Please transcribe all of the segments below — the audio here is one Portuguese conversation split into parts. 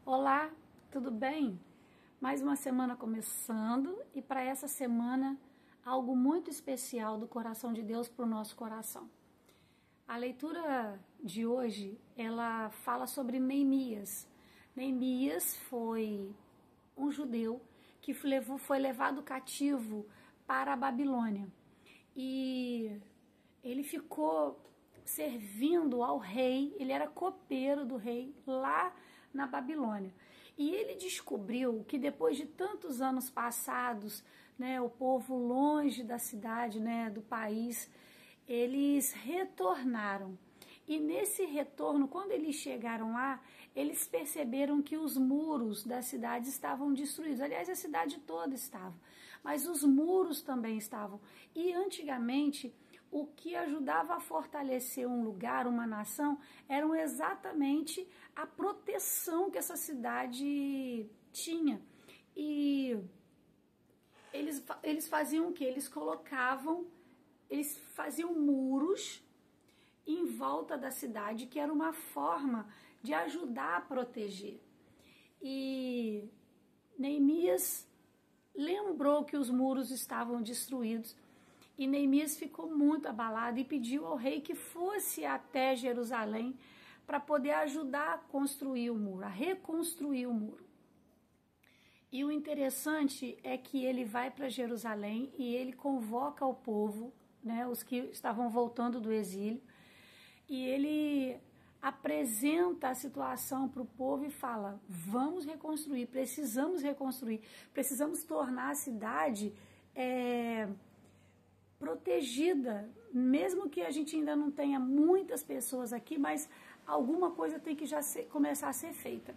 Olá, tudo bem? Mais uma semana começando e para essa semana algo muito especial do coração de Deus para o nosso coração. A leitura de hoje, ela fala sobre Neemias. Neemias foi um judeu que foi levado cativo para a Babilônia e ele ficou servindo ao rei, ele era copeiro do rei lá na Babilônia. E ele descobriu que depois de tantos anos passados, né, o povo longe da cidade, né, do país, eles retornaram. E nesse retorno, quando eles chegaram lá, eles perceberam que os muros da cidade estavam destruídos. Aliás, a cidade toda estava, mas os muros também estavam. E antigamente, o que ajudava a fortalecer um lugar, uma nação, eram exatamente a proteção que essa cidade tinha. E eles faziam o quê? Eles faziam muros em volta da cidade, que era uma forma de ajudar a proteger. E Neemias lembrou que os muros estavam destruídos e Neemias ficou muito abalado e pediu ao rei que fosse até Jerusalém para poder ajudar a construir o muro, a reconstruir o muro. E o interessante é que ele vai para Jerusalém e ele convoca o povo, né, os que estavam voltando do exílio, e ele apresenta a situação para o povo e fala: vamos reconstruir, precisamos tornar a cidade protegida, mesmo que a gente ainda não tenha muitas pessoas aqui, mas alguma coisa tem que começar a ser feita.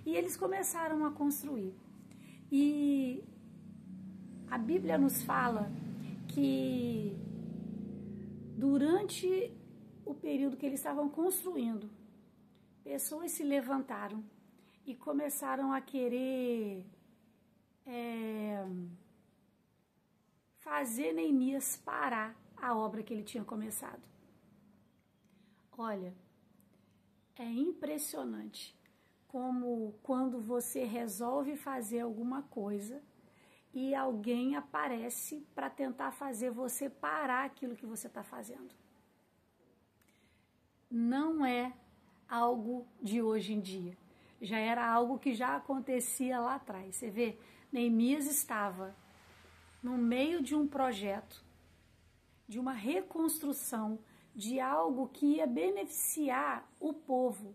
E eles começaram a construir. E a Bíblia nos fala que durante o período que eles estavam construindo, pessoas se levantaram e começaram a querer fazer Neemias parar a obra que ele tinha começado. Olha, é impressionante como quando você resolve fazer alguma coisa e alguém aparece para tentar fazer você parar aquilo que você está fazendo. Não é algo de hoje em dia. Já era algo que já acontecia lá atrás. Você vê, Neemias estava no meio de um projeto, de uma reconstrução, de algo que ia beneficiar o povo.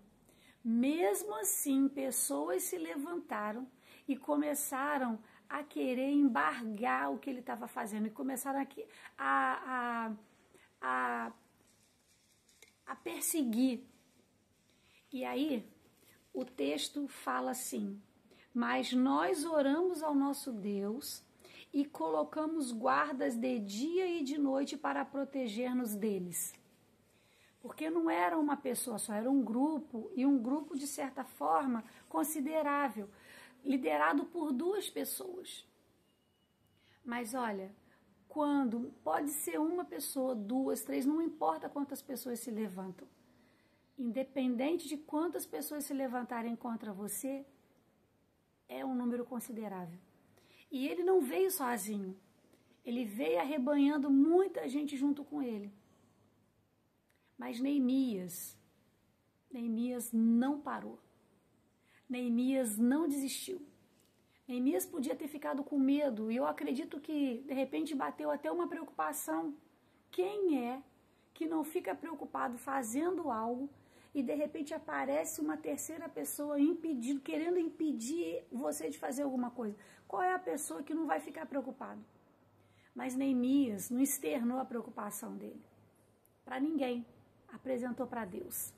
Mesmo assim, pessoas se levantaram e começaram a querer embargar o que ele estava fazendo e começaram a perseguir. E aí, o texto fala assim: mas nós oramos ao nosso Deus e colocamos guardas de dia e de noite para proteger-nos deles. Porque não era uma pessoa só, era um grupo, e um grupo de certa forma considerável, liderado por 2 pessoas. Mas olha, quando pode ser uma pessoa, 2, 3, não importa quantas pessoas se levantam. Independente de quantas pessoas se levantarem contra você, é um número considerável. E ele não veio sozinho, ele veio arrebanhando muita gente junto com ele. Mas Neemias não parou. Neemias não desistiu. Neemias podia ter ficado com medo, e eu acredito que de repente bateu até uma preocupação. Quem é que não fica preocupado fazendo algo e de repente aparece uma terceira pessoa querendo impedir você de fazer alguma coisa? Qual é a pessoa que não vai ficar preocupado? Mas Neemias não externou a preocupação dele para ninguém. Apresentou para Deus.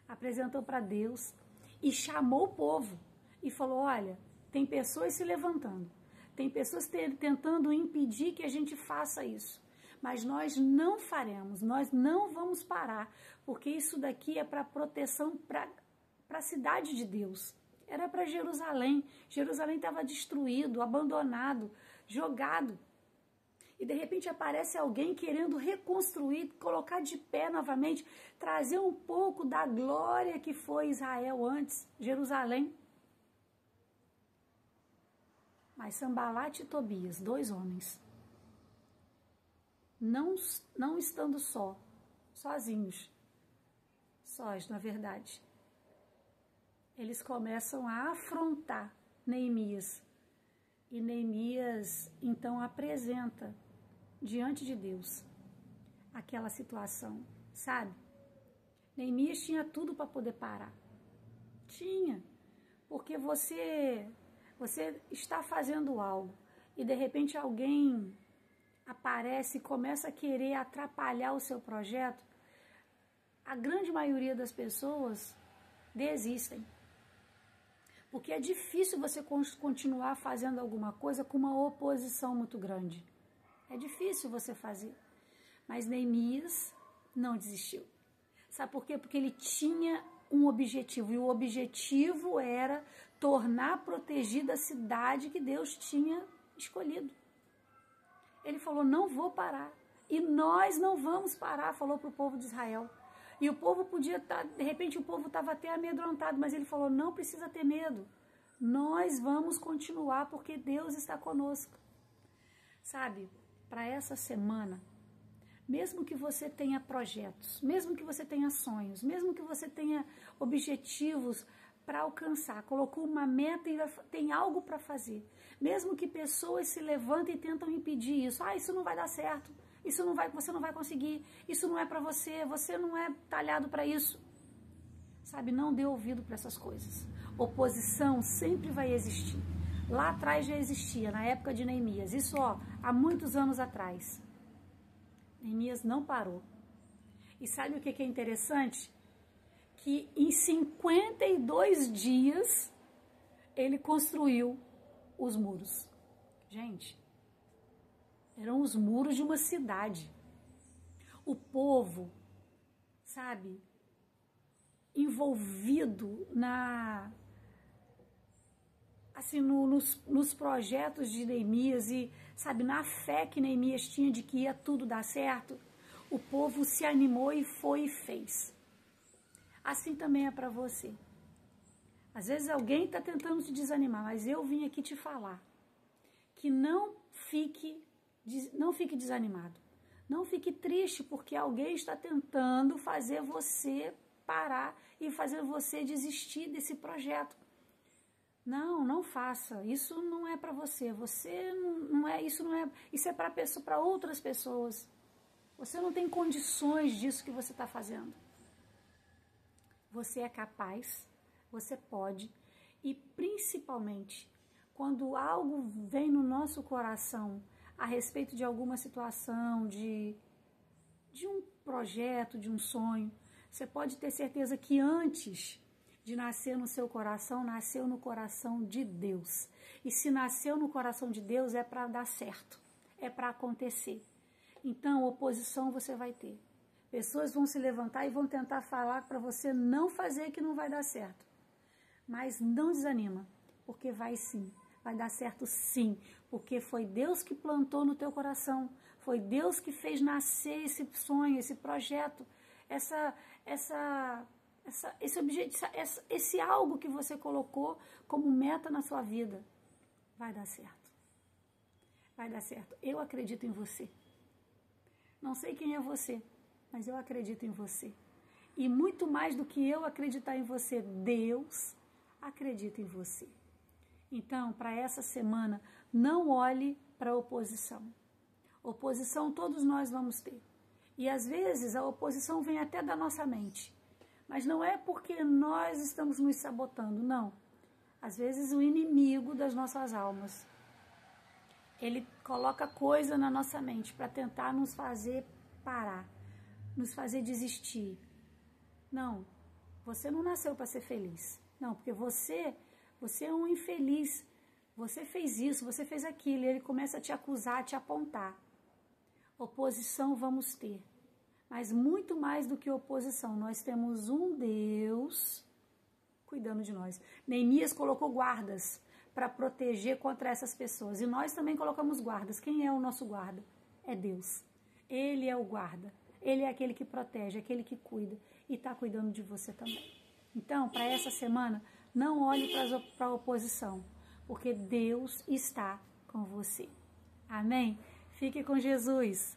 Apresentou para Deus e chamou o povo e falou: olha, tem pessoas se levantando, tem pessoas tentando impedir que a gente faça isso, mas nós não faremos, nós não vamos parar, porque isso daqui é para proteção para a cidade de Deus. Era para Jerusalém. Jerusalém estava destruído, abandonado, jogado. E de repente aparece alguém querendo reconstruir, colocar de pé novamente, trazer um pouco da glória que foi Israel antes, Jerusalém. Mas Sambalate e Tobias, 2 homens, não estando sozinhos, sós, na verdade, eles começam a afrontar Neemias. E Neemias, então, apresenta diante de Deus aquela situação, sabe? Neemias tinha tudo para poder parar. Tinha. Porque você está fazendo algo e de repente alguém aparece e começa a querer atrapalhar o seu projeto, a grande maioria das pessoas desistem. Porque é difícil você continuar fazendo alguma coisa com uma oposição muito grande. É difícil você fazer. Mas Neemias não desistiu. Sabe por quê? Porque ele tinha um objetivo. E o objetivo era tornar protegida a cidade que Deus tinha escolhido. Ele falou, não vou parar. E nós não vamos parar, falou para o povo de Israel. E o povo podia estar, de repente o povo estava até amedrontado, mas ele falou, não precisa ter medo. Nós vamos continuar porque Deus está conosco. Sabe, para essa semana, mesmo que você tenha projetos, mesmo que você tenha sonhos, mesmo que você tenha objetivos para alcançar, colocou uma meta e tem algo para fazer, mesmo que pessoas se levantem e tentam impedir isso, isso não vai dar certo, isso não vai, você não vai conseguir, isso não é para você, você não é talhado para isso. Sabe, não dê ouvido para essas coisas. Oposição sempre vai existir. Lá atrás já existia, na época de Neemias. Isso, há muitos anos atrás. Neemias não parou. E sabe o que é interessante? Que em 52 dias ele construiu os muros. Gente, eram os muros de uma cidade. O povo, sabe, envolvido nos projetos de Neemias e, sabe, na fé que Neemias tinha de que ia tudo dar certo, o povo se animou e foi e fez. Assim também é para você. Às vezes alguém está tentando te desanimar, mas eu vim aqui te falar que não fique desanimado. Não fique triste porque alguém está tentando fazer você parar e fazer você desistir desse projeto. Não faça. Isso não é para você. Você não é, isso é para outras pessoas. Você não tem condições disso que você está fazendo. Você é capaz, você pode, e principalmente quando algo vem no nosso coração a respeito de alguma situação, de um projeto, de um sonho, você pode ter certeza que antes de nascer no seu coração, nasceu no coração de Deus. E se nasceu no coração de Deus, é para dar certo, é para acontecer. Então, oposição você vai ter. Pessoas vão se levantar e vão tentar falar para você não fazer, que não vai dar certo. Mas não desanima, porque vai sim. Vai dar certo sim, porque foi Deus que plantou no teu coração. Foi Deus que fez nascer esse sonho, esse projeto, esse algo que você colocou como meta na sua vida. Vai dar certo. Vai dar certo. Eu acredito em você. Não sei quem é você, mas eu acredito em você. E muito mais do que eu acreditar em você, Deus acredita em você. Então, para essa semana, não olhe para a oposição. Oposição todos nós vamos ter. E às vezes a oposição vem até da nossa mente. Mas não é porque nós estamos nos sabotando, não. Às vezes o inimigo das nossas almas, ele coloca coisa na nossa mente para tentar nos fazer parar, nos fazer desistir. Não, você não nasceu para ser feliz. Não, porque você é um infeliz. Você fez isso, você fez aquilo, e ele começa a te acusar, a te apontar. Oposição vamos ter. Mas muito mais do que oposição, nós temos um Deus cuidando de nós. Neemias colocou guardas para proteger contra essas pessoas. E nós também colocamos guardas. Quem é o nosso guarda? É Deus. Ele é o guarda. Ele é aquele que protege, aquele que cuida. E está cuidando de você também. Então, para essa semana, não olhe para a oposição. porque Deus está com você. Amém? Fique com Jesus.